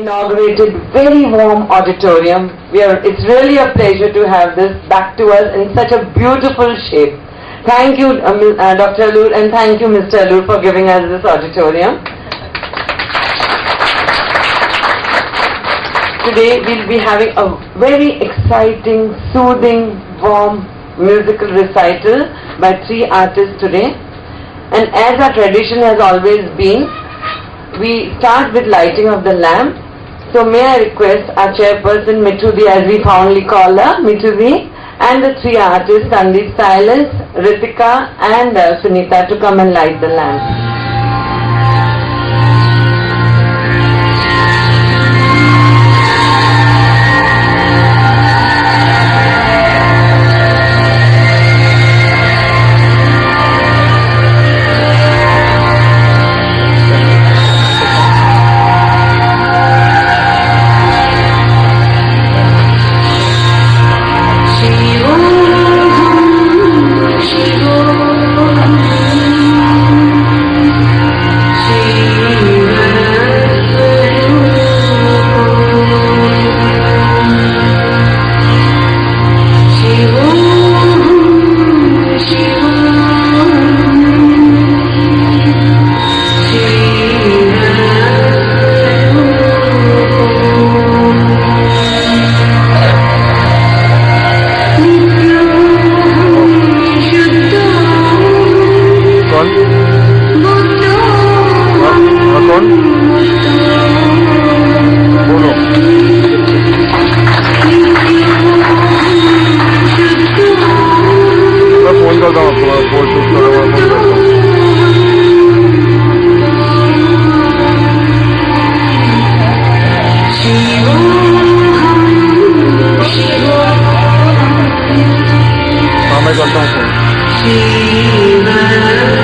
inaugurated very warm auditorium. It's really a pleasure to have this back to us in such a beautiful shape. Thank you, Dr. Allur, and thank you, Mr. Allur, for giving us this auditorium. Today we'll be having a very exciting, soothing, warm musical recital by 3 artists today. And as our tradition has always been, we start with lighting of the lamp. So may I request our chairperson Mithuji, as we fondly call her, Mithuji, and the 3 artists, Sandeep, Silas, Ritika and Sunita, to come and light the lamp.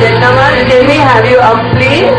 Gentlemen, can we have you up, please?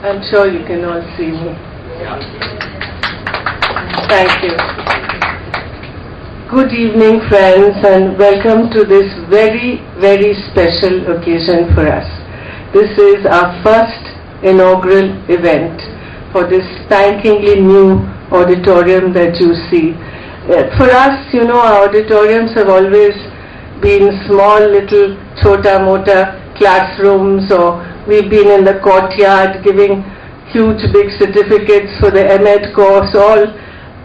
I'm sure you can all see me. Thank you. Good evening, friends, and welcome to this very, very special occasion for us. This is our first inaugural event for this spankingly new auditorium that you see. For us, you know, our auditoriums have always been small little chota-mota classrooms, or we've been in the courtyard giving huge big certificates for the M.Ed course, all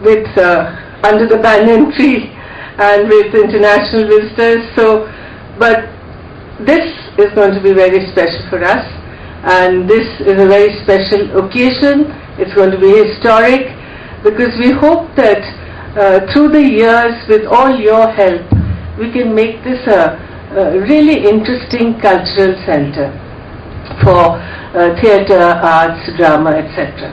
with under the banyan tree and with international visitors. So, but this is going to be very special for us, and this is a very special occasion. It's going to be historic, because we hope that through the years, with all your help, we can make this a really interesting cultural center for theatre, arts, drama, etc.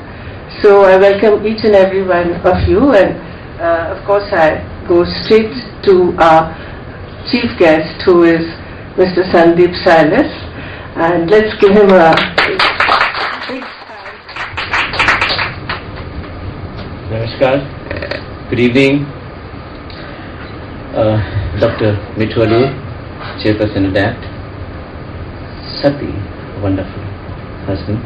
So I welcome each and every one of you, and of course I go straight to our chief guest, who is Mr. Sandeep Silas, and let's give him a big hand. Namaskar. Good evening. Dr. Mithu Allur, Chairperson of that. Sati, wonderful husband.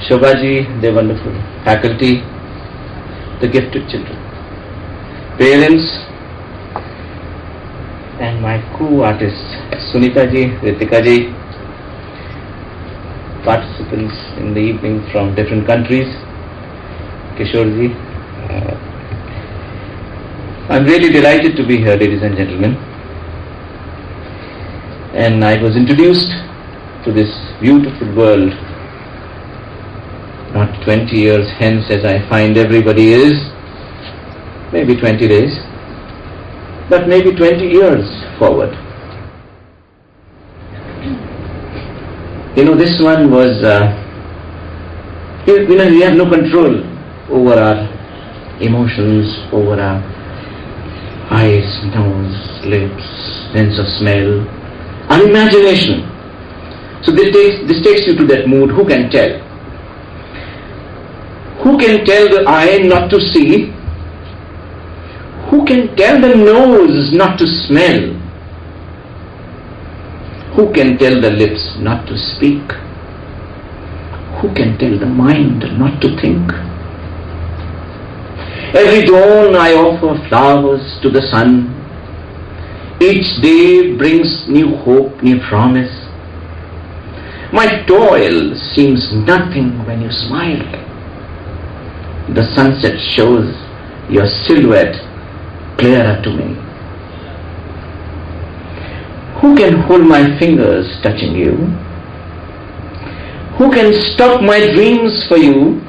Shobhaji, the wonderful faculty, the gifted children, parents, and my co-artists, Sunita ji, Ritika ji, participants in the evening from different countries, Kishore ji. I'm really delighted to be here, ladies and gentlemen. And I was introduced to this beautiful world not 20 years hence as I find everybody is, maybe 20 days, but maybe 20 years forward. This one was, we have no control over our emotions, over our eyes, nose, lips, sense of smell, our imagination. So this takes you to that mood. Who can tell? Who can tell the eye not to see? Who can tell the nose not to smell? Who can tell the lips not to speak? Who can tell the mind not to think? Every dawn I offer flowers to the sun. Each day brings new hope, new promise. My toil seems nothing when you smile. The sunset shows your silhouette clearer to me. Who can hold my fingers touching you? Who can stop my dreams for you?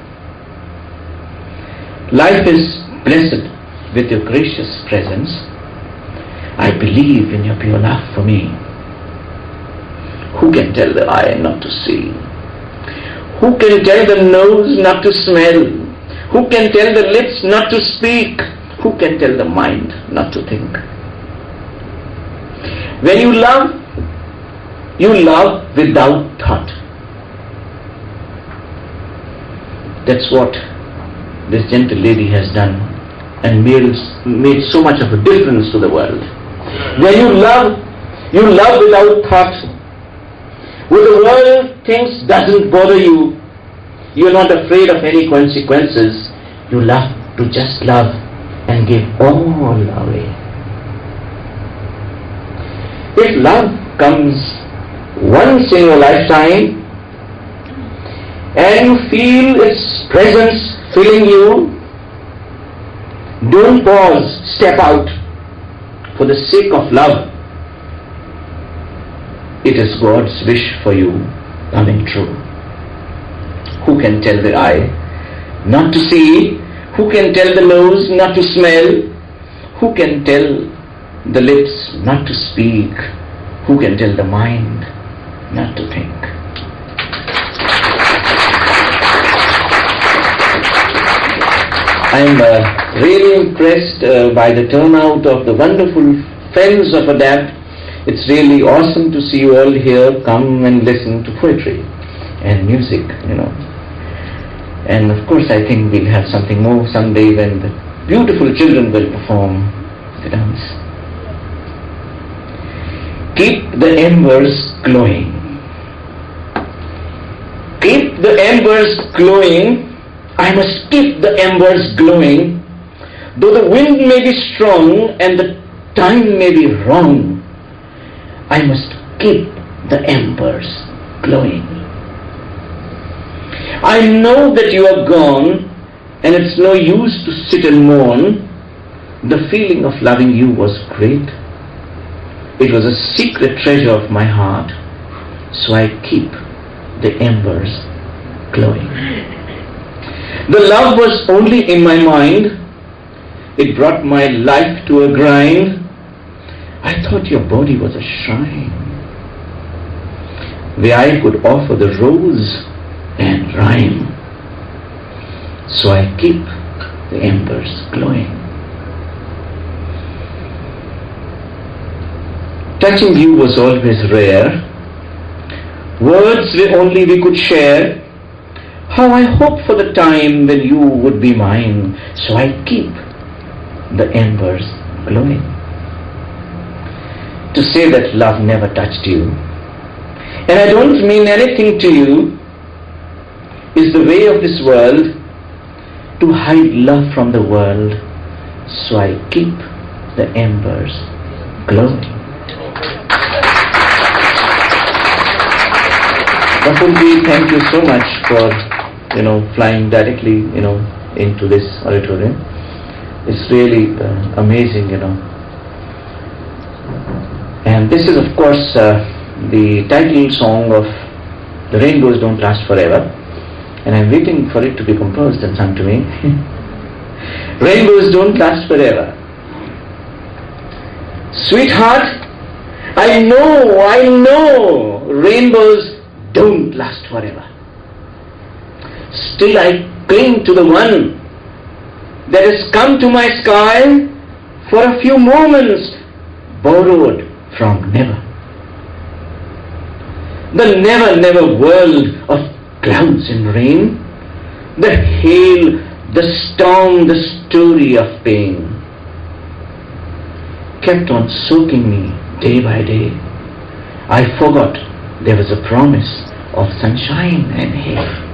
Life is blessed with your gracious presence. I believe in your pure love for me. Who can tell the eye not to see? Who can tell the nose not to smell? Who can tell the lips not to speak? Who can tell the mind not to think? When you love without thought. That's what this gentle lady has done and made so much of a difference to the world. When you love without thought. When the world thinks doesn't bother you, you're not afraid of any consequences. You love to just love and give all away. If love comes once in your lifetime and you feel its presence filling you, don't pause, step out for the sake of love. It is God's wish for you coming true. Who can tell the eye not to see? Who can tell the nose not to smell? Who can tell the lips not to speak? Who can tell the mind not to think? I am really impressed by the turnout of the wonderful friends of ADAPT. It's really awesome to see you all here come and listen to poetry and music, And of course I think we'll have something more someday when the beautiful children will perform the dance. Keep the embers glowing. Keep the embers glowing. I must keep the embers glowing. Though the wind may be strong and the time may be wrong, I must keep the embers glowing. I know that you are gone and it's no use to sit and mourn. The feeling of loving you was great. It was a secret treasure of my heart, so I keep the embers glowing. The love was only in my mind. It brought my life to a grind. I thought your body was a shrine where I could offer the rose and rhyme. So I keep the embers glowing. Touching you was always rare. Words only we could share. How I hope for the time when you would be mine. So I keep the embers glowing. To say that love never touched you, and I don't mean anything to you, is the way of this world to hide love from the world, so I keep the embers glowing. Rahulji, thank you so much for flying directly into this auditorium. It's really amazing, And this is of course the title song of The Rainbows Don't Last Forever, and I'm waiting for it to be composed and sung to me. Rainbows don't last forever. Sweetheart, I know rainbows don't last forever. Still I cling to the one that has come to my sky for a few moments, borrowed from never. The never world of clouds and rain, the hail, the storm, the story of pain, kept on soaking me day by day. I forgot there was a promise of sunshine and hail.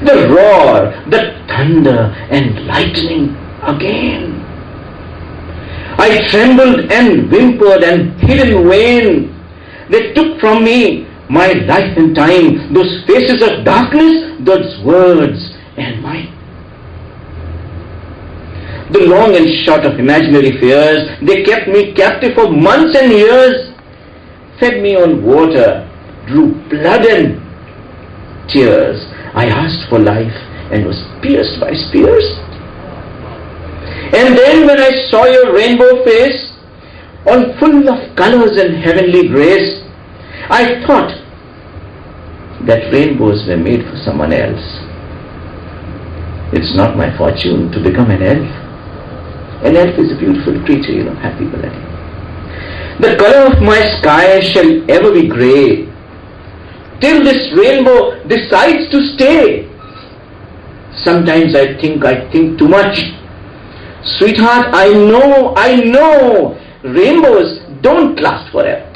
The roar, the thunder and lightning again. I trembled and whimpered and hid in vain. They took from me my life and time, those faces of darkness, those words and mine. The long and short of imaginary fears, they kept me captive for months and years, fed me on water, drew blood and tears. I asked for life and was pierced by spears. And then when I saw your rainbow face, all full of colors and heavenly grace, I thought that rainbows were made for someone else. It's not my fortune to become an elf. An elf is a beautiful creature, happy go lucky. The color of my sky shall ever be grey, till this rainbow decides to stay. Sometimes I think too much. Sweetheart, I know, rainbows don't last forever.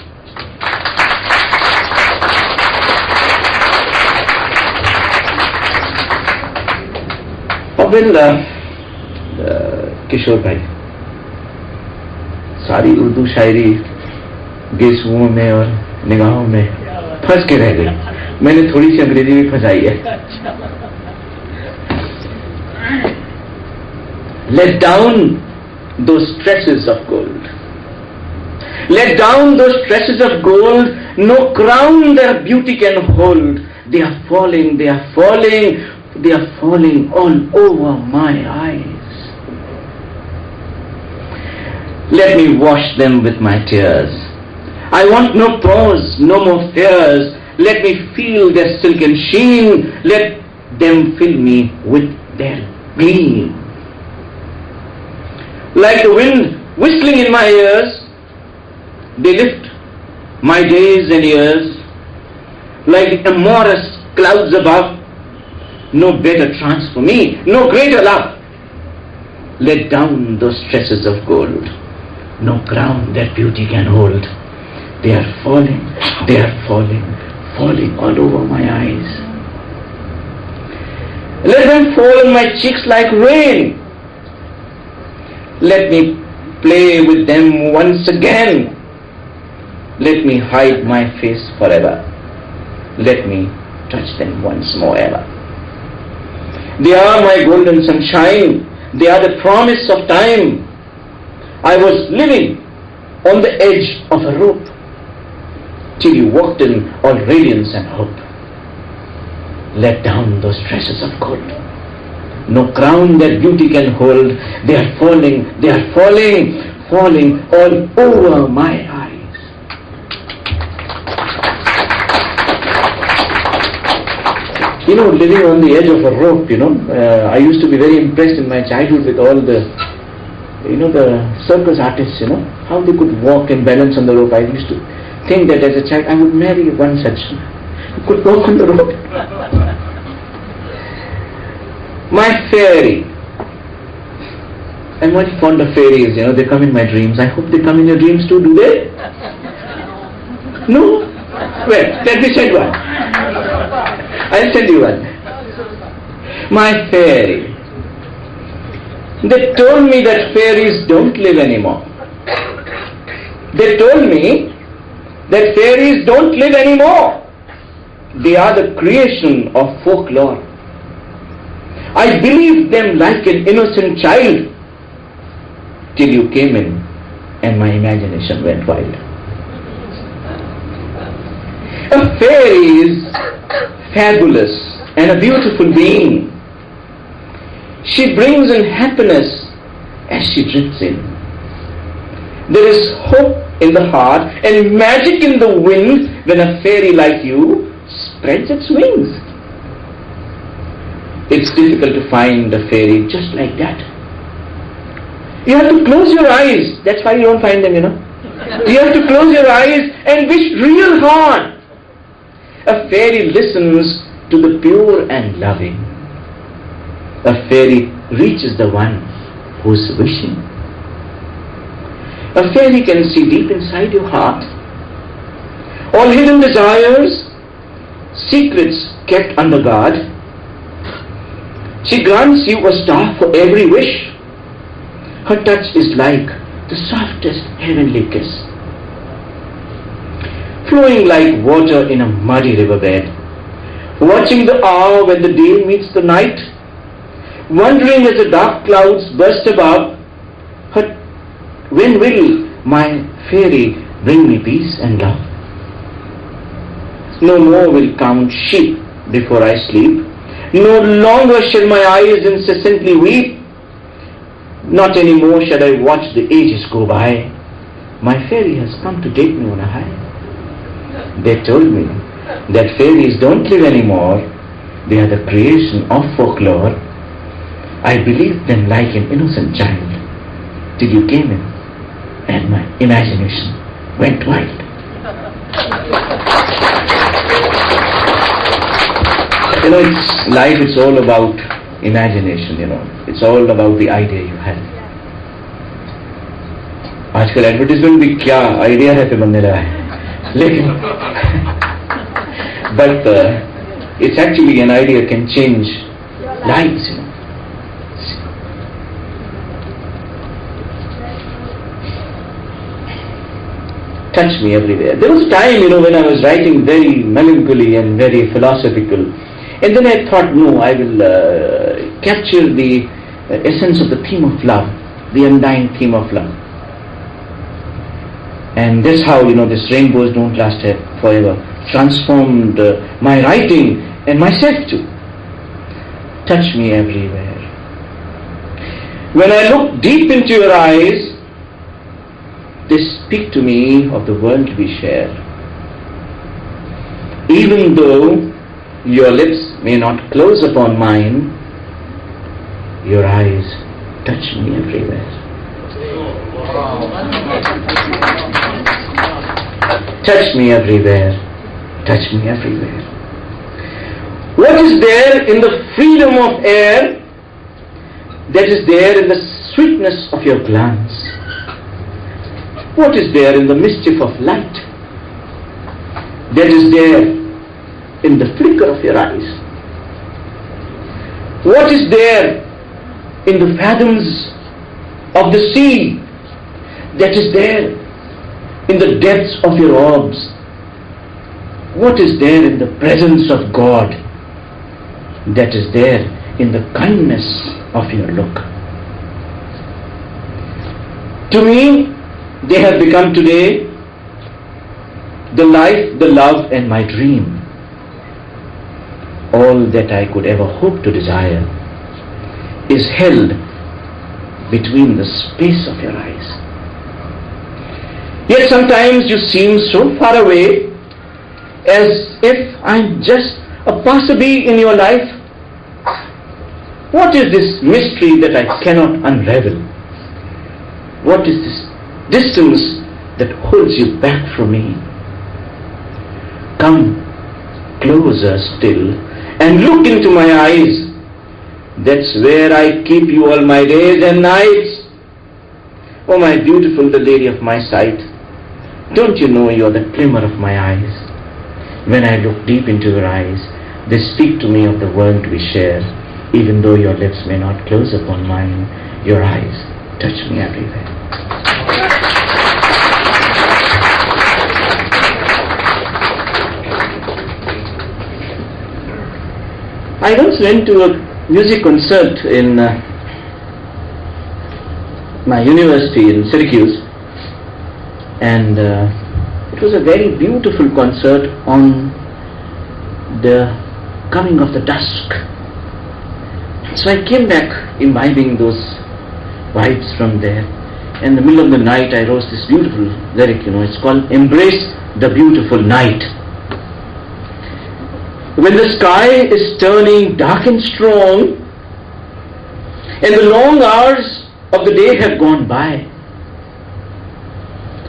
किशोर भाई, सारी उर्दू शायरी गेसुओं में और निगाहों में फंस के रह गई. मैंने थोड़ी सी अंग्रेजी भी फंसाई है. Let down those tresses of gold. Let down those tresses of gold. No crown their beauty can hold. They are falling, they are falling, they are falling all over my eyes. Let me wash them with my tears. I want no pause, no more fears. Let me feel their silken sheen. Let them fill me with their gleam. Like the wind whistling in my ears, they lift my days and years. Like the amorous clouds above, no better trance for me, no greater love. Let down those tresses of gold. No crown that beauty can hold. They are falling, falling all over my eyes. Let them fall on my cheeks like rain. Let me play with them once again. Let me hide my face forever. Let me touch them once more ever. They are my golden sunshine. They are the promise of time. I was living on the edge of a rope till you walked in all radiance and hope. Let down those tresses of gold. No crown that beauty can hold. They are falling, falling all over my eyes. Living on the edge of a rope, I used to be very impressed in my childhood with all the circus artists, how they could walk and balance on the rope. I used to think that as a child I would marry one such who could walk on the rope. My fairy. I'm very fond of fairies, they come in my dreams. I hope they come in your dreams too, do they? No? Well, let me send one. I'll tell you one. My fairy. They told me that fairies don't live anymore. They told me that fairies don't live anymore. They are the creation of folklore. I believed them like an innocent child till you came in and my imagination went wild. A fairy is fabulous and a beautiful being. She brings in happiness as she drifts in. There is hope in the heart and magic in the wind when a fairy like you spreads its wings. It's difficult to find a fairy just like that. You have to close your eyes. That's why you don't find them, You have to close your eyes and wish real hard. A fairy listens to the pure and loving. A fairy reaches the one who's wishing. A fairy can see deep inside your heart. All hidden desires, secrets kept under guard. She grants you a star for every wish. Her touch is like the softest heavenly kiss. Flowing like water in a muddy riverbed, watching the hour when the day meets the night, wondering as the dark clouds burst above, when will my fairy bring me peace and love? No more will count sheep before I sleep. No longer shall my eyes incessantly weep. Not any more shall I watch the ages go by. My fairy has come to take me on a high. They told me that fairies don't live anymore. They are the creation of folklore. I believed them like an innocent child till you came in and my imagination went wild. It's life, it's all about imagination, It's all about the idea you have. आजकल advertisement भी क्या idea है पे बनने लगा है, लेकिन but it's actually an idea can change lives, Touch me everywhere. There was a time, when I was writing very melancholy and very philosophical. And then I thought, no, I will capture the essence of the theme of love, the undying theme of love. And that's how, this Rainbows Don't Last Forever transformed my writing and myself too. Touch me everywhere. When I look deep into your eyes, they speak to me of the world we share. Even though your lips may not close upon mine, your eyes touch me everywhere. Touch me everywhere. Touch me everywhere. What is there in the freedom of air that is there in the sweetness of your glance? What is there in the mischief of light that is there in the flicker of your eyes? What is there in the fathoms of the sea that is there in the depths of your orbs? What is there in the presence of God that is there in the kindness of your look? To me, they have become today the life, the love and my dream. All that I could ever hope to desire is held between the space of your eyes. Yet sometimes you seem so far away, as if I'm just a passerby in your life. What is this mystery that I cannot unravel? What is this distance that holds you back from me? Come closer still and look into my eyes. That's where I keep you all my days and nights. Oh, my beautiful, the lady of my sight, don't you know you're the glimmer of my eyes? When I look deep into your eyes, They speak to me of the world we share. Even though your lips may not close upon mine, your eyes touch me everywhere. I once went to a music concert in my university in Syracuse, and it was a very beautiful concert on the coming of the dusk. So I came back imbibing those vibes from there. In the middle of the night I wrote this beautiful lyric, it's called Embrace the Beautiful Night. When the sky is turning dark and strong, and the long hours of the day have gone by,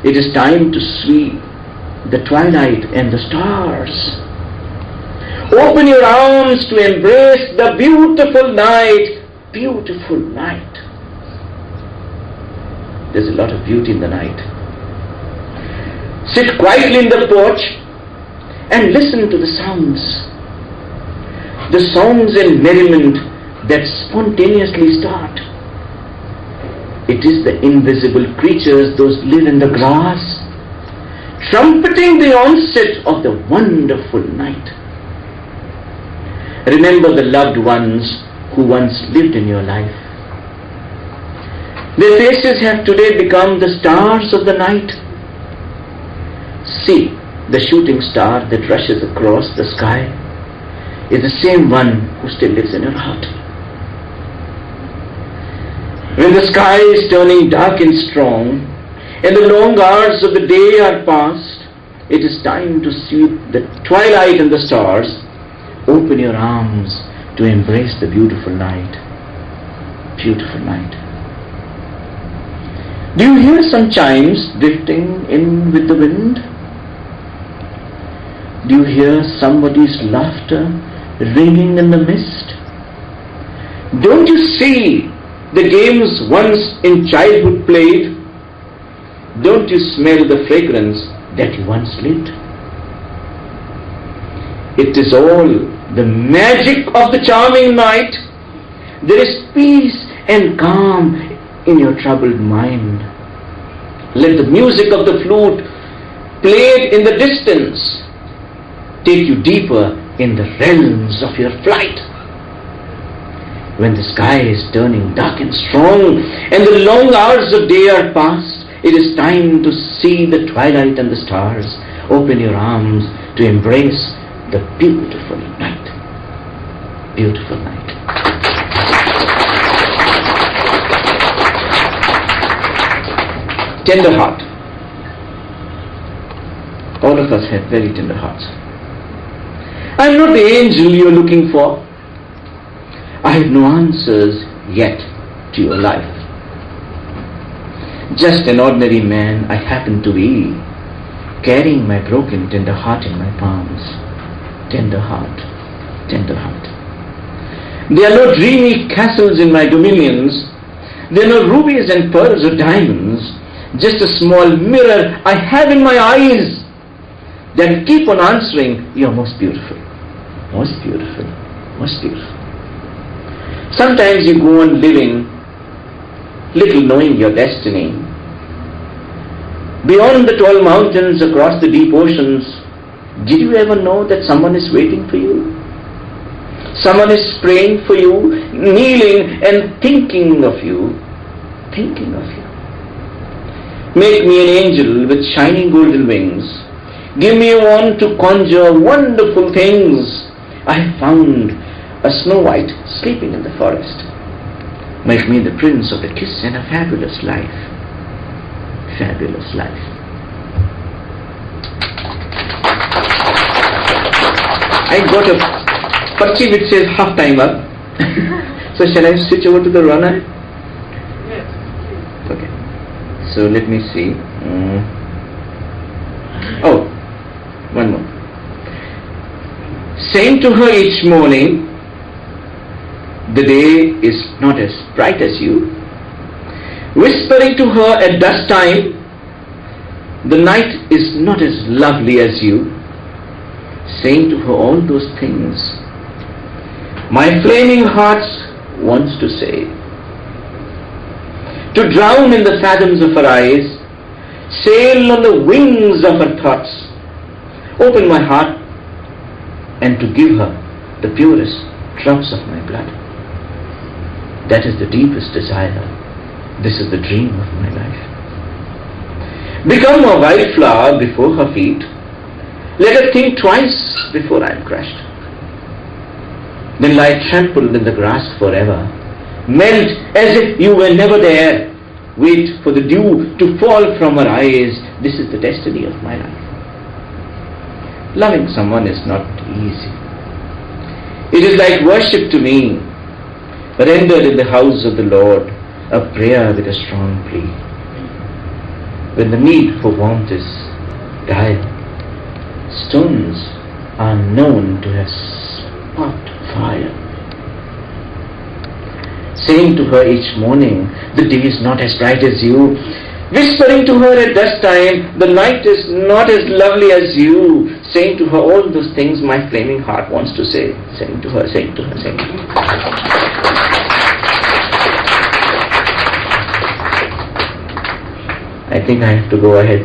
it is time to see the twilight and the stars. Open your arms to embrace the beautiful night. Beautiful night. There's a lot of beauty in the night. Sit quietly in the porch and listen to the sounds. The songs and merriment that spontaneously start. It is the invisible creatures, those live in the grass, trumpeting the onset of the wonderful night. Remember the loved ones who once lived in your life. Their faces have today become the stars of the night. See, the shooting star that rushes across the sky is the same one who still lives in your heart. When the sky is turning dark and strong, and the long hours of the day are past, it is time to see the twilight and the stars. Open your arms to embrace the beautiful night. Beautiful night. Do you hear some chimes drifting in with the wind? Do you hear somebody's laughter ringing in the mist? Don't you see the games once in childhood played? Don't you smell the fragrance that you once lit? It is all the magic of the charming night. There is peace and calm in your troubled mind. Let the music of the flute played in the distance take you deeper in the realms of your flight. When the sky is turning dark and strong and the long hours of day are past, it is time to see the twilight and the stars. Open your arms to embrace the beautiful night. Beautiful night. Tender heart. All of us have very tender hearts. I am not the angel you are looking for. I have no answers yet to your life. Just an ordinary man I happen to be, carrying my broken tender heart in my palms. Tender heart, tender heart. There are no dreamy castles in my dominions. There are no rubies and pearls or diamonds. Just a small mirror I have in my eyes that keep on answering, "You are most beautiful, most beautiful, most beautiful." Sometimes you go on living, little knowing your destiny. Beyond the tall mountains, across the deep oceans, did you ever know that someone is waiting for you? Someone is praying for you, kneeling and thinking of you. Thinking of you. Make me an angel with shining golden wings. Give me a wand to conjure wonderful things. I have found a Snow White sleeping in the forest. Make me the prince of the kiss and a fabulous life. Fabulous life. I got a parchi which says half time up. So shall I switch over to the Ranai? Yes. Okay. So let me see. Oh, one more. Saying to her each morning, the day is not as bright as you. Whispering to her at dusk time, the night is not as lovely as you. Saying to her all those things my flaming heart wants to say. To drown in the fathoms of her eyes, sail on the wings of her thoughts, open my heart and to give her the purest drops of my blood. That is the deepest desire. This is the dream of my life. Become a wildflower before her feet. Let her think twice before I am crushed. Then lie trampled in the grass forever. Melt as if you were never there. Wait for the dew to fall from her eyes. This is the destiny of my life. Loving someone is not easy. It is like worship to me, rendered in the house of the Lord, a prayer with a strong plea. When the need for warmth is dire, stones are known to have sparked fire. Saying to her each morning, the day is not as bright as you. Whispering to her at dusk time, the night is not as lovely as you. Saying to her all those things my flaming heart wants to say. Saying to her, saying to her, saying to her. I think I have to go ahead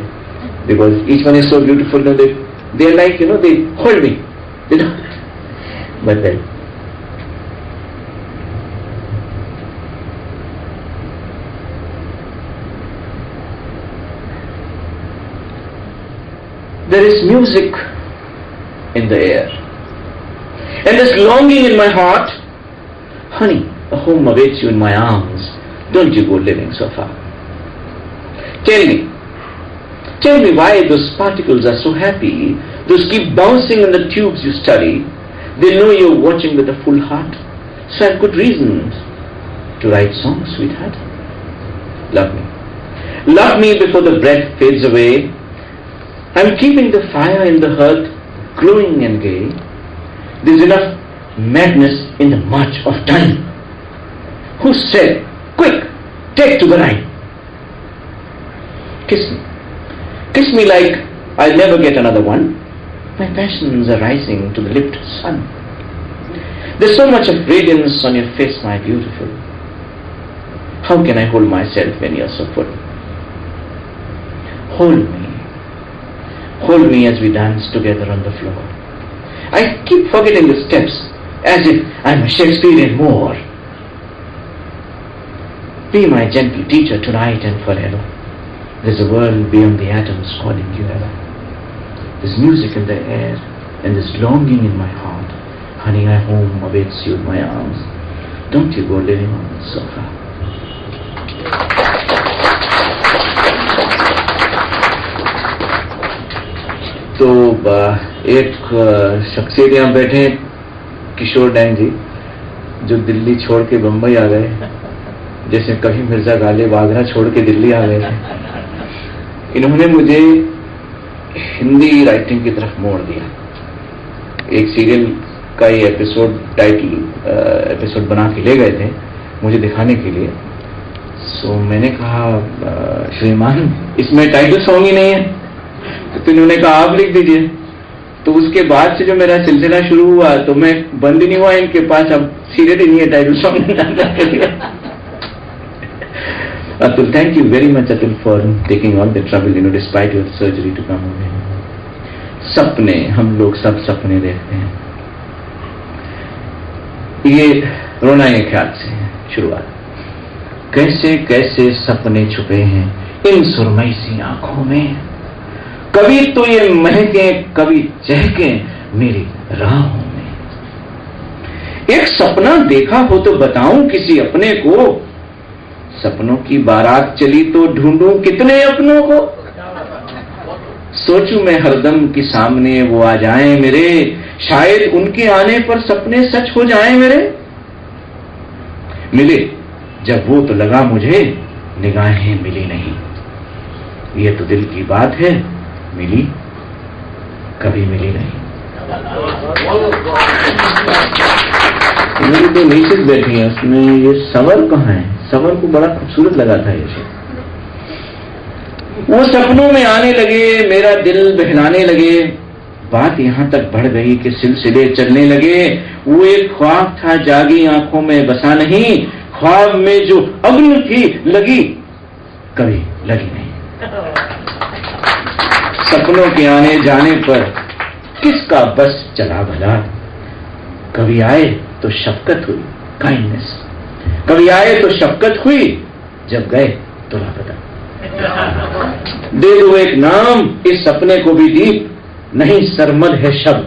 because each one is so beautiful. They are like, they hold me. They don't. But then, there is music in the air. And there's longing in my heart. Honey, a home awaits you in my arms. Don't you go living so far. Tell me why those particles are so happy. Those keep bouncing in the tubes you study. They know you're watching with a full heart. So I have good reasons to write songs, sweetheart. Love me. Love me before the breath fades away. I'm keeping the fire in the hearth glowing and gay. There's enough madness in the march of time. Who said, quick, take to the line. Kiss me. Kiss me like I'll never get another one. My passions are rising to the lifted sun. There's so much of radiance on your face, my beautiful. How can I hold myself when you're so full? Hold me. Hold me as we dance together on the floor. I keep forgetting the steps as if I'm a Shakespearean Moor. Be my gentle teacher tonight and forever. There's a world beyond the atoms calling you ever. There's music in the air and there's longing in my heart. Honey, my home awaits you in my arms. Don't you go living on the sofa. तो एक शख्सियत यहाँ बैठे किशोर dang जी, जो दिल्ली छोड़ के बम्बई आ गए, जैसे कभी मिर्जा गालिब आगरा छोड़ के दिल्ली आ गए थे। इन्होंने मुझे हिंदी राइटिंग की तरफ मोड़ दिया। एक सीरियल का ये एपिसोड बना के ले गए थे मुझे दिखाने के लिए। सो मैंने कहा, श्रीमान इसमें टाइटल सॉन्ग ही नहीं है। तो इन्होंने कहा आप लिख दीजिए। तो उसके बाद से जो मेरा सिलसिला शुरू हुआ, तो मैं बंद ही नहीं हुआ इनके पास, अब सीरियल ही नहीं है title song. Atul, thank you very much, Atul, for taking all the trouble, despite your surgery to come over here. सपने, हम लोग सब सपने देखते हैं। ये रोना के ख्याल से शुरुआत। कैसे कैसे सपने छुपे हैं इन सुरमई सी आंखों में, कभी तो ये महके कभी चहके मेरी राहों में। एक सपना देखा हो तो बताऊं किसी अपने को, सपनों की बारात चली तो ढूंढूं कितने अपनों को। सोचूं मैं हरदम कि सामने वो आ जाएं मेरे, शायद उनके आने पर सपने सच हो जाएं मेरे। मिले जब वो तो लगा मुझे निगाहें मिली नहीं, ये तो दिल की बात है, मिली कभी मिली नहीं। मेरी तो नीचे बैठी है, उसमें ये सवर कहाँ है? सवर को बड़ा खूबसूरत लगा था ये। वो सपनों में आने लगे, मेरा दिल बहलाने लगे, बात यहां तक बढ़ गई कि सिलसिले चलने लगे। वो एक ख्वाब था, जागी आंखों में बसा नहीं, ख्वाब में जो अग्नि थी लगी कभी लगी नहीं। सपनों के आने जाने पर किसका बस चला भला, कभी आए तो शफकत हुई, काइंडनेस, कभी आए तो शफकत हुई, जब गए तो लापता। दे दो एक नाम इस सपने को भी दीप, नहीं सरमद है शब,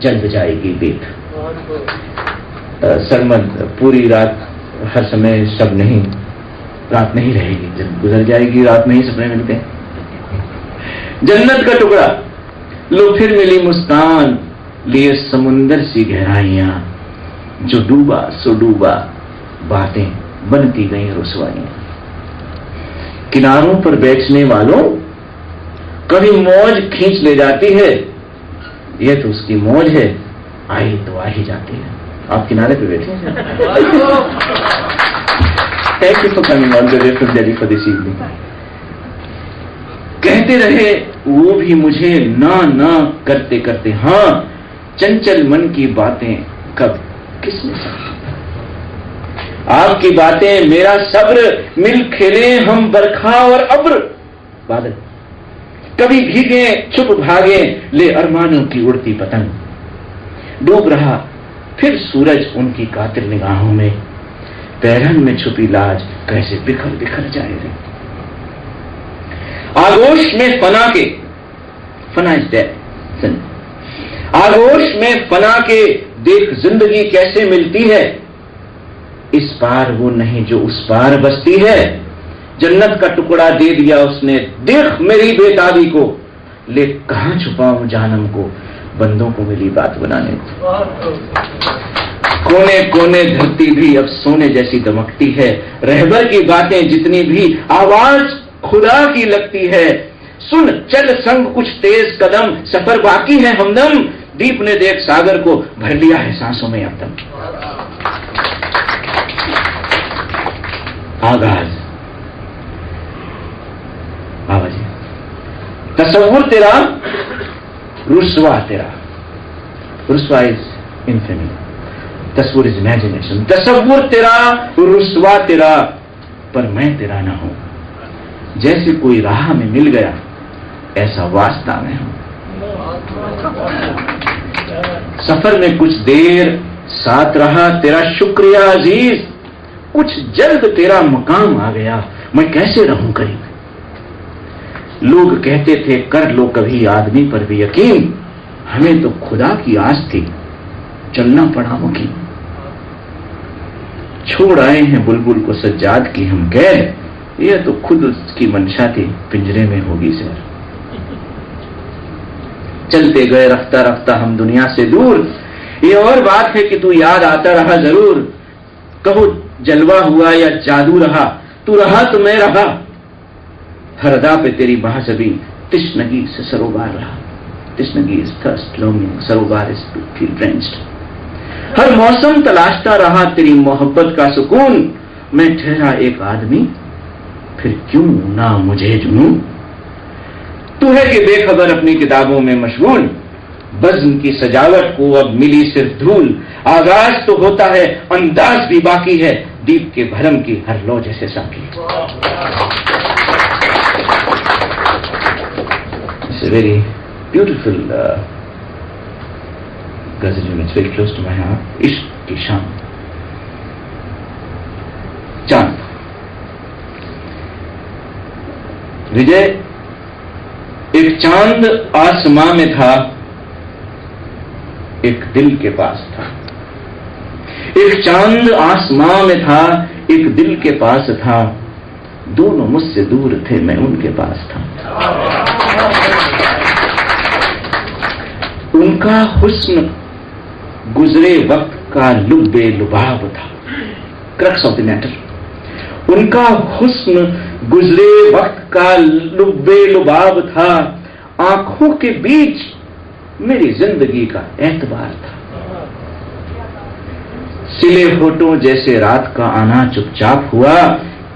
जल्द जाएगी बीत। सरमद पूरी रात, हर समय शब नहीं, रात नहीं रहेगी, जब गुजर जाएगी रात में ही सपने मिलते हैं। जन्नत का टुकड़ा, लो फिर मिली मुस्कान, लिए समुंदर सी गहराइयां, जो डूबा सो डूबा, बातें बनती गई रुसवाइयां। किनारों पर बैठने वालों, कभी मौज खींच ले जाती है, यह तो उसकी मौज है, आई तो आ ही जाती है। आप किनारे पे बैठे हैं। Thank you for coming all the way from Delhi for this evening. कहते रहे वो भी मुझे ना ना करते करते, हाँ चंचल मन की बातें कब किसने समझी। आपकी बातें मेरा सब्र, मिल खेले हम बरखा और अब्र, बादल कभी भीगे छुप भागे, ले अरमानों की उड़ती पतंग। डूब रहा फिर सूरज उनकी कातिल निगाहों में, पैरहन में छुपी लाज कैसे बिखर बिखर जाए रे। आगोश में फना के, फना इज डेथ, आगोश में फना के देख जिंदगी कैसे मिलती है, इस पार वो नहीं जो उस पार बसती है। जन्नत का टुकड़ा दे दिया उसने, देख मेरी बेताबी को, ले कहां छुपाऊं जानम को, बंदों को मिली बात बनाने को। कोने कोने धरती भी अब सोने जैसी दमकती है, रहबर की बातें जितनी भी आवाज खुदा की लगती है। सुन चल संग कुछ तेज कदम, सफर बाकी है हमदम, दीप ने देख सागर को भर लिया है सांसों में अब तक। आगाज आवाज, तसव्वुर तेरा रुस्वा तेरा, रुस्वा इज इन्फेमी, तस्वुर इज इमेजिनेशन। तसव्वुर तेरा रुस्वा तेरा, पर मैं तेरा ना हूं। जैसे कोई राह में मिल गया, ऐसा वास्ता में हूं। सफर में कुछ देर साथ रहा तेरा शुक्रिया अजीज, कुछ जल्द तेरा मकाम आ गया, मैं कैसे रहूं करीब। लोग कहते थे कर लो कभी आदमी पर भी यकीन, हमें तो खुदा की आस थी, चलना पड़ा मुकीम। छोड़ आए हैं बुलबुल को सज्जाद की हम कैद, यह तो खुद उसकी मंशा थी, पिंजरे में होगी सैर। चलते गए रफ्ता रफ्ता हम दुनिया से दूर, ये और बात है कि तू याद आता रहा जरूर। कहो जलवा हुआ या जादू रहा, तू रहा तो मैं रहा। हर अदा पे तेरी बाहजबी, तिश्नगी से सरोबार रहा। तिश्नगी इज थर्स्ट, लॉन्गिंग, सरोबार इज टू फील ड्रेंच्ड। हर मौसम तलाशता रहा तेरी मोहब्बत का सुकून, मैं ठहरा एक आदमी, फिर क्यों ना मुझे जुनूं। तू है कि बेखबर अपनी किताबों में मशगूल, बज़्म की सजावट को अब मिली सिर्फ धूल। आगाज तो होता है अंदाज भी बाकी है, दीप के भरम की हर लो जैसे साकी। It's a very beautiful ghazal, it's very close to my heart. इश्क की शान। चांद, विजय, एक चांद आसमां में था, एक दिल के पास था। एक चांद आसमां में था, एक दिल के पास था, दोनों मुझसे दूर थे, मैं उनके पास था। उनका हुस्न गुजरे वक्त का लुब्बे लुबाब था, क्रक्स ऑफ द मैटर। उनका हुस्न गुजरे वक्त का लुब्बे लुबाब था, आंखों के बीच मेरी जिंदगी का एतबार था। सिले होठों जैसे रात का आना चुपचाप हुआ,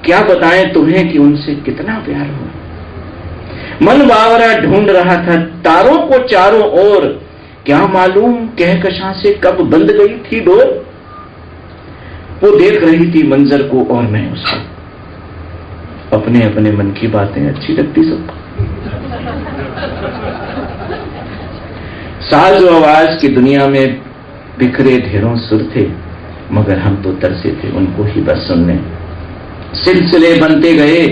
क्या बताएं तुम्हें कि उनसे कितना प्यार हुआ। मन बावरा ढूंढ रहा था तारों को चारों ओर, क्या मालूम कहकशां से कब बंद गई थी डोर। वो देख रही थी मंजर को और मैं उसको, अपने अपने मन की बातें अच्छी लगती सबको। साज और आवाज की दुनिया में बिखरे ढेरों सुर थे, मगर हम तो तरसे थे उनको ही बस सुनने। सिलसिले बनते गए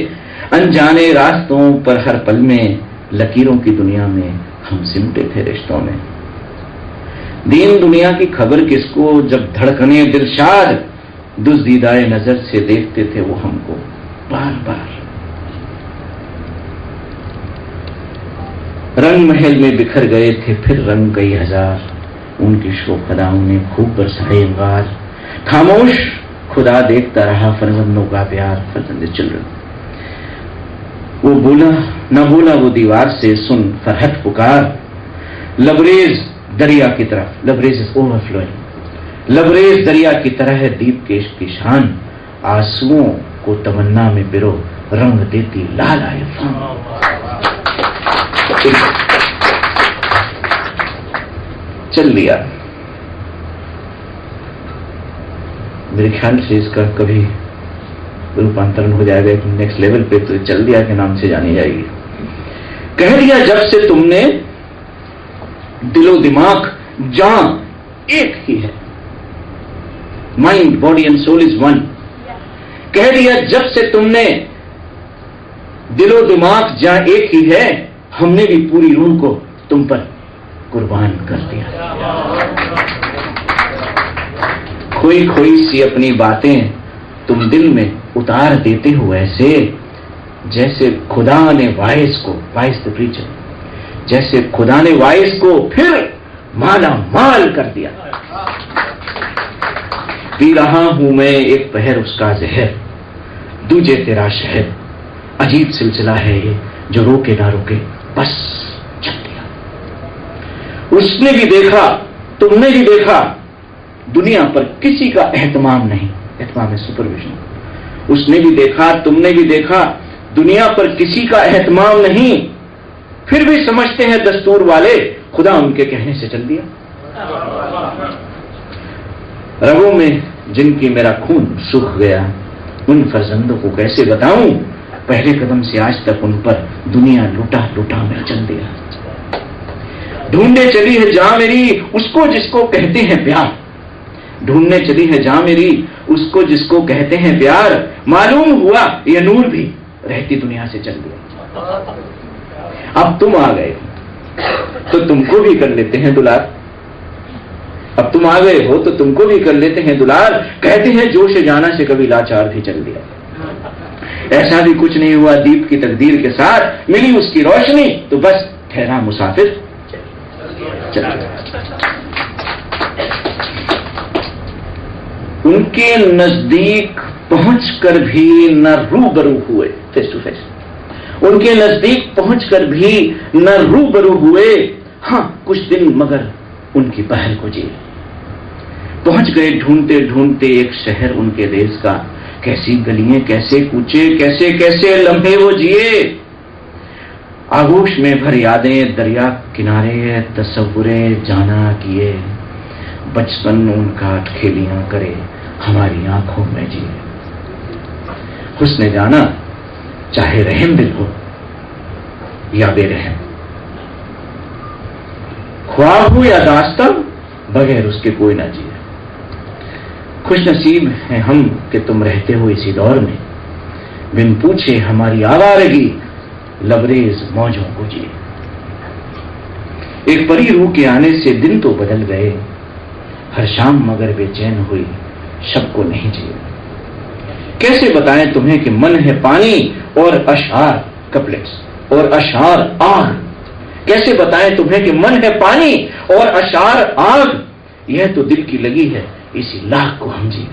अनजाने रास्तों पर, हर पल में लकीरों की दुनिया में हम सिमटे थे रिश्तों में। दीन दुनिया की खबर किसको, जब धड़कने दिलशाद दुज़दीदाए नजर से देखते थे वो हमको बार बार। रंग महल में बिखर गए थे फिर रंग कई हजार, उनकी शोखदाओं ने खूब बरसाए अंगार। खामोश खुदा देखता रहा फरजंदों का प्यार, फरजंदे चिल्ड्रन। वो बोला न बोला वो दीवार से, सुन फरहत पुकार। लबरेज दरिया की तरफ, लबरेज इज ओवरफ्लोइंग, लबरेज दरिया की तरह है दीप केश की शान। आंसुओं को तमन्ना में पिरो, रंग देती लाल आए फान। चल लिया। मेरे ख्याल से इसका कभी रूपांतरण हो जाएगा एक नेक्स्ट लेवल पे, तो चल दिया के नाम से जानी जाएगी। कह दिया जब से तुमने दिलो दिमाग जान एक ही है, mind body and soul is one. कह दिया जब से तुमने दिलो दिमाग जान एक ही है, हमने भी पूरी रूह को तुम पर कुर्बान कर दिया। खोई खोई सी अपनी बातें तुम दिल में उतार देते हो ऐसे, जैसे खुदा ने वाइस को, वाइस द प्रीचर, जैसे खुदा ने वाइस को फिर माला माल कर दिया। पी रहा हूं मैं एक पहर उसका जहर, दूजे तेरा शहर। अजीब सिलसिला है ये जो रोके ना रोके बस चल दिया। उसने भी देखा तुमने भी देखा, दुनिया पर किसी का एहतमाम नहीं, एहतमाम है सुपरविजन। उसने भी देखा तुमने भी देखा, दुनिया पर किसी का एहतमाम नहीं, फिर भी समझते हैं दस्तूर वाले खुदा उनके कहने से चल दिया। रगों में जिनकी मेरा खून सूख गया, उन फर्जंदों को कैसे बताऊं, पहले कदम से आज तक उन पर दुनिया लुटा लुटा में चल दिया। ढूंढने चली है जहां मेरी उसको जिसको कहते हैं प्यार, ढूंढने चली है जहां मेरी उसको जिसको कहते हैं प्यार। मालूम हुआ यह नूर भी रहती दुनिया से चल गया। अब तुम आ गए तो तुमको भी कर लेते हैं दुलार, अब तुम आ गए हो तो तुमको भी कर लेते हैं दुलार। कहते हैं जोश जाना से कभी लाचार भी चल दिया। ऐसा भी कुछ नहीं हुआ दीप की तकदीर के साथ, मिली उसकी रोशनी तो बस ठहरा मुसाफिर चल गया। उनके नजदीक पहुंचकर भी न रूबरू हुए, फेस टू फेस, उनके नजदीक पहुंचकर भी न रूबरू हुए। हां कुछ दिन मगर उनकी पहल को जिए। पहुंच गए ढूंढते ढूंढते एक शहर उनके देश का, कैसी गलियां कैसे कूचे कैसे कैसे लम्हे वो जिए। आगोश में भर यादें दरिया किनारे तस्वुरे जाना किए, बचपन उनका अटखेलियां करे हमारी आंखों में जिए। हुस्ने जाना चाहे रहम दिल हो या बेरहम, ख्वाब हो या दास्तां, बगैर उसके कोई ना जिए। खुश नसीब हैं हम कि तुम रहते हो इसी दौर में, बिन पूछे हमारी आवारगी लबरेज मौजों को जिए। एक परी रूह के आने से दिन तो बदल गए, हर शाम मगर बेचैन हुई शब को नहीं जिए। कैसे बताएं तुम्हें कि मन है पानी और अशार कपलेट्स और अशार आग। कैसे बताएं तुम्हें कि मन है पानी और अशार आग, यह तो दिल की लगी है इसी लाख को हम जी।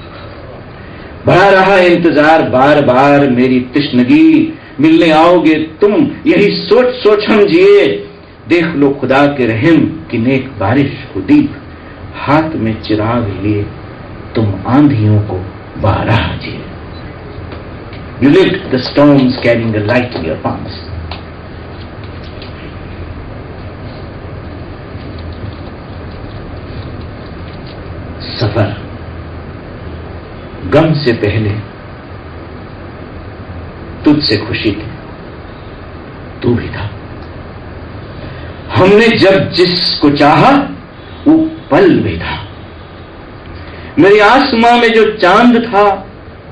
बढ़ा रहा इंतजार बार बार मेरी तिश्नगी, मिलने आओगे तुम यही सोच सोच हम जिए। देख लो खुदा के रहम की नेक बारिश को दीप, हाथ में चिराग लिए तुम आंधियों को बारह जिए। You lived the storms carrying the light in your palms. गम से पहले तुझसे खुशी थी, तू भी था। हमने जब जिसको चाहा वो पल भी था। मेरे आसमां में जो चांद था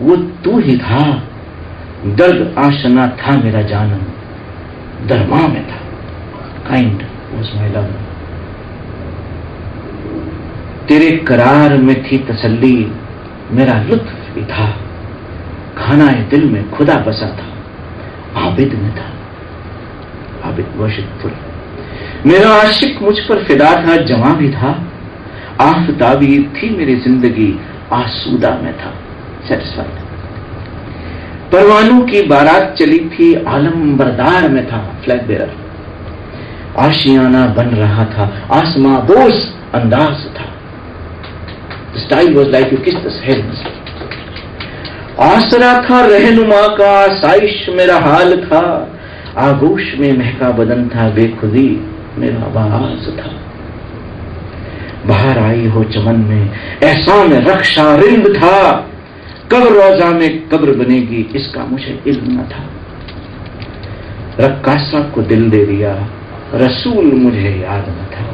वो तू ही था। दर्द आशना था मेरा जानम, दरमा में था। Kind was my love. तेरे करार में थी तसल्ली, मेरा लुत्फ भी था। खाना दिल में खुदा बसा था, आबिद में था। आबिद वर्शिपफुल। मेरा आशिक मुझ पर फिदा था, जवां भी था। आफताबी थी मेरी जिंदगी, आसूदा में था, सेटिस्फाइड। परवानों की बारात चली थी, आलम बरदार में था, फ्लैग बेरर। आशियाना बन रहा था, आसमां बोस अंदाज था। स्टाइल वॉज लाइक यू किस द हेवंस। आसरा था रहनुमा का, आसाइश मेरा हाल था। आगोश में महका बदन था, बेखुदी मेरा आवाज था। बाहर आई हो चमन में, ऐसा में रक्षा रिंद था। कब रोजा में कब्र बनेगी, इसका मुझे इल्म न था। रक्कासा को दिल दे दिया, रसूल मुझे याद न था।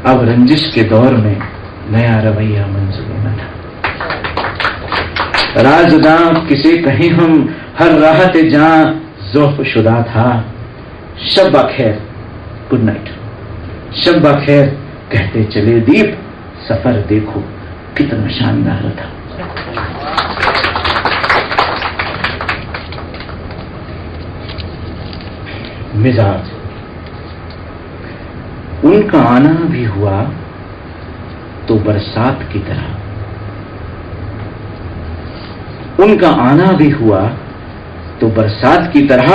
अब रंजिश के दौर में नया रवैया मंजूर न था। राज़दां किसे कहें हम, हर राहत जां ज़ौफ़ शुदा था। शब्बा खैर, गुड नाइट। शब्बा खैर कहते चले दीप, सफर देखो कितना शानदार था। मिजाज। उनका आना भी हुआ तो बरसात की तरह। उनका आना भी हुआ तो बरसात की तरह।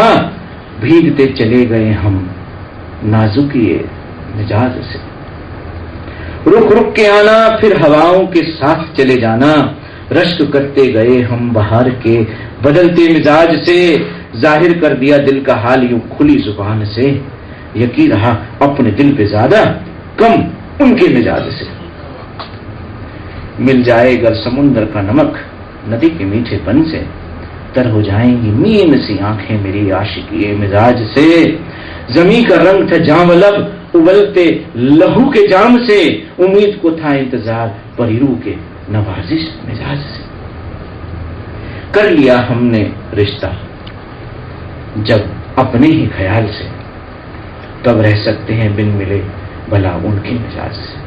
भीगते चले गए हम नाजुकिए मिजाज से। रुक रुक के आना, फिर हवाओं के साथ चले जाना। रश्क करते गए हम बहार के बदलते मिजाज से। जाहिर कर दिया दिल का हाल यूं खुली जुबान से। यकीन रहा अपने दिल पे ज्यादा, कम उनके मिजाज से। मिल जाए अगर समुंदर का नमक नदी के मीठेपन से, तर हो जाएंगी मीन सी आंखें मेरी आशिकी मिजाज से। जमी का रंग था जांवलब, उबलते लहू के जाम से। उम्मीद को था इंतजार, परीरू के नवाजिश मिजाज से। कर लिया हमने रिश्ता जब अपने ही ख्याल से। कब रह सकते हैं बिन मिले भला उनके मिजाज से।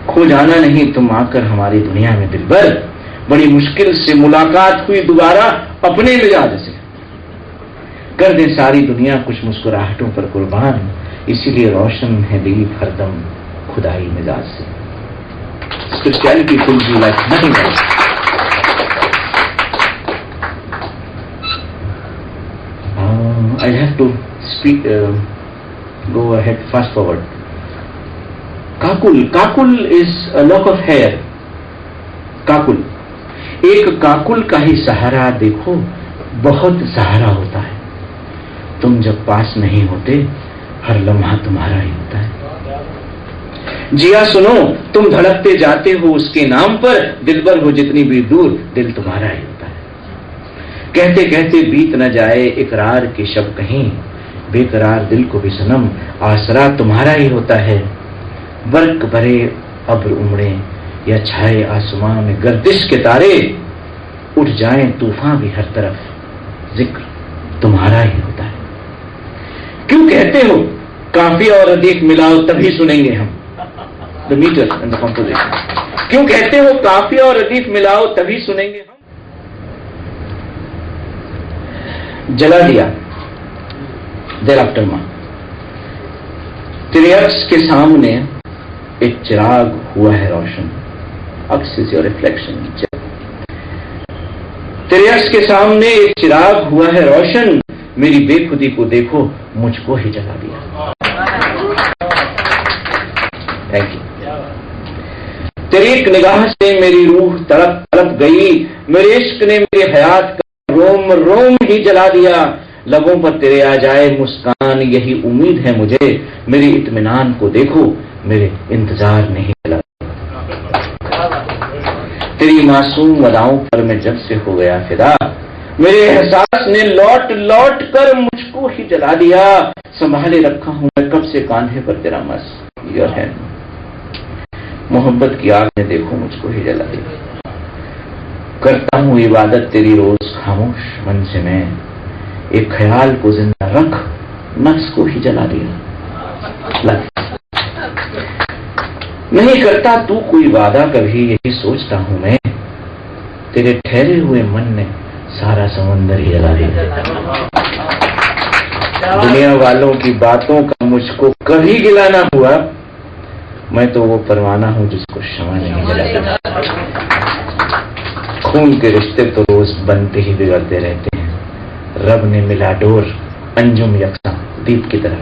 खो जाना नहीं तुम आकर हमारी दुनिया में दिलबर। बड़ी मुश्किल से मुलाकात हुई दोबारा अपने मिजाज से। कर दे सारी दुनिया कुछ मुस्कुराहटों पर कुर्बान, इसीलिए रोशन है दीप हरदम खुदाई मिजाज से। Spirituality fills you like nothing else. I have to speak, go ahead, fast forward. काकुल is a lock of hair. काकुल, एक काकुल का ही सहारा देखो बहुत सहारा होता है। तुम जब पास नहीं होते हर लम्हा तुम्हारा ही होता है। जिया सुनो, तुम धड़कते जाते हो उसके नाम पर। दिलबर हो जितनी भी दूर, दिल तुम्हारा ही होता है। कहते कहते बीत न जाए इकरार के शब कहीं। बेकरार दिल को भी सनम आसरा तुम्हारा ही होता है। बर्क भरे अब्र उमड़े या छाए आसमां में गर्दिश के तारे। उठ जाएं तूफान भी हर तरफ, जिक्र तुम्हारा ही होता है। क्यों कहते हो काफी और अधिक मिलाओ तभी सुनेंगे हम। The metre and the composition. क्यों कहते हो काफी और अधिक मिलाओ तभी सुनेंगे हम। जला दिया देर आफ्टर मां। तेरे अक्स के सामने एक चिराग हुआ है रोशन। अक्स इज योर रिफ्लेक्शन। तेरे अक्स के सामने एक चिराग हुआ है रोशन। मेरी बेखुदी को देखो मुझको ही जला दिया। Thank you. तेरी एक निगाह से मेरी रूह तड़प तड़प गई। मेरे इश्क ने मेरी हयात का रोम रोम ही जला दिया। लबों पर तेरे आ जाए मुस्कान, यही उम्मीद है मुझे। मेरी इत्मीनान को देखो, मेरे इंतजार नहीं जला। तेरी मासूम अदाओं पर मैं जब से हो गया फिदा, मेरे एहसास ने लौट लौट कर मुझको ही जला दिया। संभाले रखा हूं मैं कब से कांधे पर तेरा मस योर हैंड, मोहब्बत की आग ने देखो मुझको ही जला दिया। करता हूं इबादत तेरी रोज खामोश मन से मैं, एक ख्याल को जिंदा रख नफ्स को ही जला दिया। नहीं करता तू कोई वादा कभी, यही सोचता हूं मैं, तेरे ठहरे हुए मन ने सारा समंदर ही जला दिया। दुनिया वालों की बातों का मुझको कभी गिला ना हुआ, मैं तो वो परवाना हूं जिसको शमा नहीं जलाता। खून के रिश्ते तो रोज बनते ही बिगड़ते रहते हैं, रब ने मिला डोर अंजुम यकसा दीप की तरह,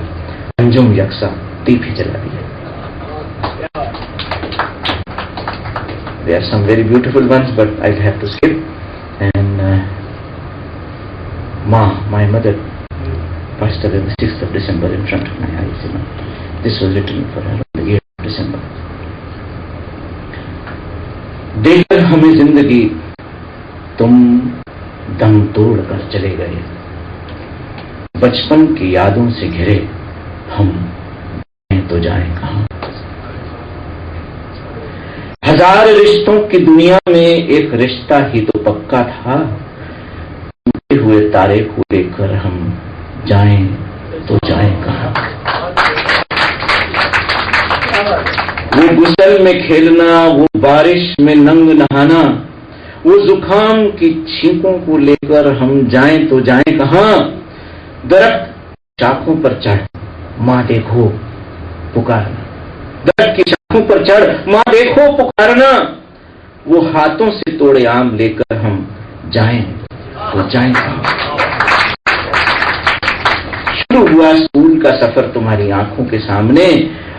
अंजुम यकसा दीप ही जला दिया। There are some very beautiful ones, but I'll have to skip. And my mother passed away on the 6th of December in front of my eyes. This was written for her on the 8th of December. देकर हमें जिंदगी तुम दम तोड़ कर चले गए, बचपन की यादों से घिरे हम तो जाएं कहां। हजार रिश्तों की दुनिया में एक रिश्ता ही तो पक्का था, टूटे हुए तारे को लेकर हम जाएं तो जाएं कहां। वो गुसल में खेलना, वो बारिश में नंग नहाना, वो जुकाम की छींकों को लेकर हम जाएं तो जाएं कहां। दरख्त शाखों पर चढ़ माँ देखो पुकारना, दरख्त की शाखों पर चढ़ माँ देखो पुकारना, वो हाथों से तोड़े आम लेकर हम जाएं तो जाएं कहां। शुरू हुआ स्कूल का सफर तुम्हारी आंखों के सामने,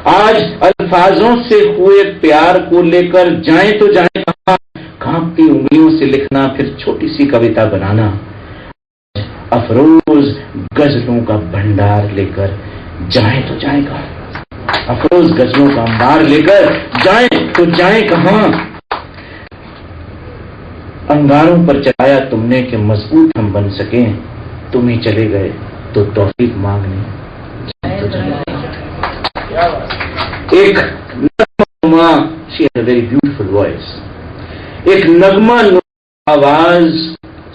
आज अल्फाजों से हुए प्यार को लेकर जाएं तो जाएं कहां। कांपती उंगलियों से लिखना फिर छोटी सी कविता बनाना, अफरोज गजलों का भंडार लेकर जाएं तो जाएं कहां। अफरोज गजलों का अंबार लेकर जाएं तो जाएं कहां। अंगारों पर चलाया तुमने कि मजबूत हम बन सके, तुम ही चले गए तो तौफीक मांगने जाएं तो जाएं कहां। एक नगमा, she has a very beautiful voice, एक नगमा आवाज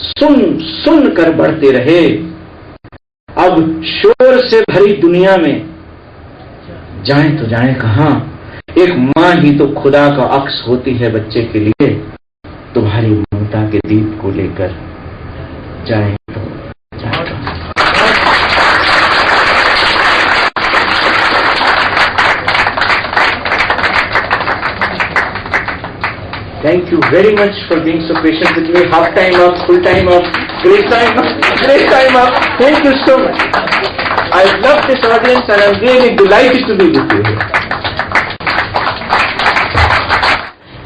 सुन सुन कर बढ़ते रहे। अब शोर से भरी दुनिया में जाएं तो जाएं कहां। एक माँ ही तो खुदा का अक्स होती है बच्चे के लिए, तुम्हारी ममता के दीप को लेकर जाएं तो जाएं कहां। Thank you very much for being so patient with me. Half time up, full time up, great time up, great time up. Thank you so much. I love this audience and I'm really delighted to be with you here.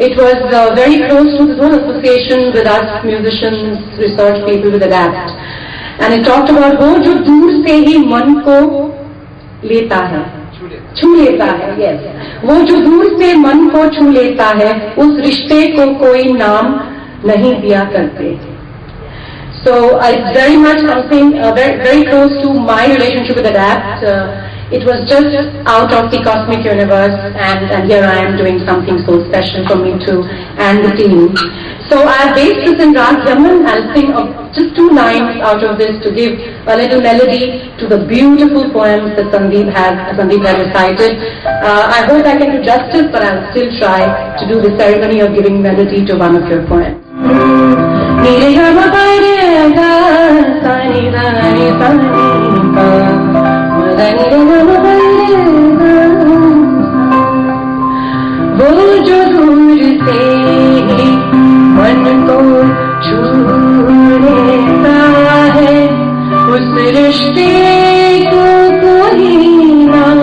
It was very close to the whole association with us musicians, research people with ADAPT. And it talked about वो जो दूर से ही मन को लेता है, छू लेता है, yes. वो जो दूर से मन को छू लेता है, उस रिश्ते को कोई नाम नहीं दिया करते. So it's very much something very close to my relationship with ADAPT. It was just out of the cosmic universe, and here I am doing something so special for me too and the team. So I based this in Rag Yaman. I'll sing just 2 lines out of this to give a little melody to the beautiful poems that Sandeep had recited. I hope I can do justice, but I'll still try to do the ceremony of giving melody to one of your poems. वो जो दूर से मन को छू लेता है, उस रिश्ते को कोई नाम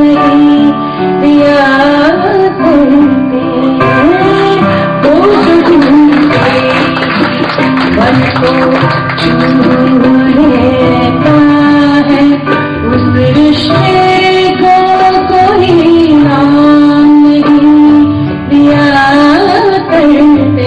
नहीं दिया करते. वो जो दूर से मन को छू लेता है, उस रिश्ते को कोई नाम नहीं दिया करते.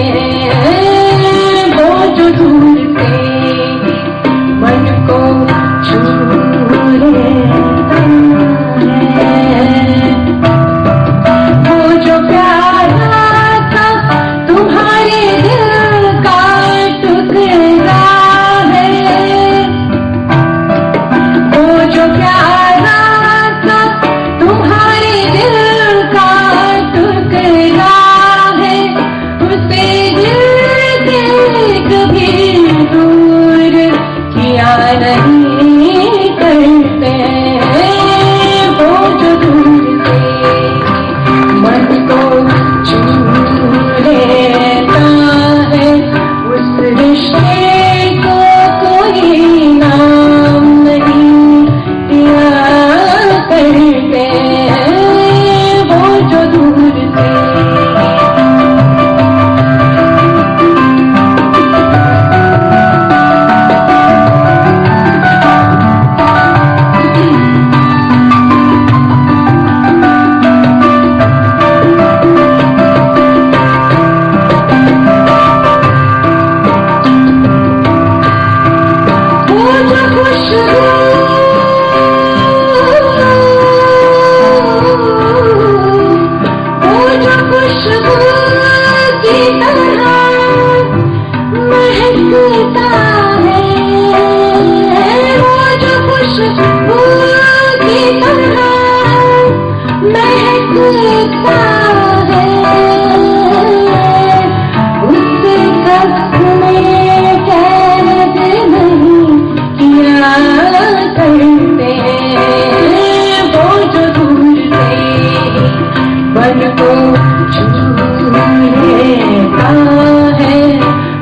तरह महकता है, उससे सबने कैद नहीं किया करते हैं, वो जो दूर से मन को छू लेता है,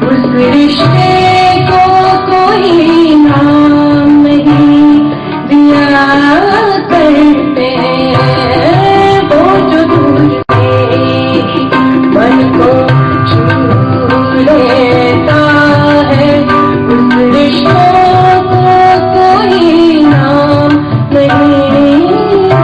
उस रिश्ते को कोई नाम नहीं दिया करते हैं, वो जो दूर से मन को छू लेता है, उस रिश्ते को कोई नाम नहीं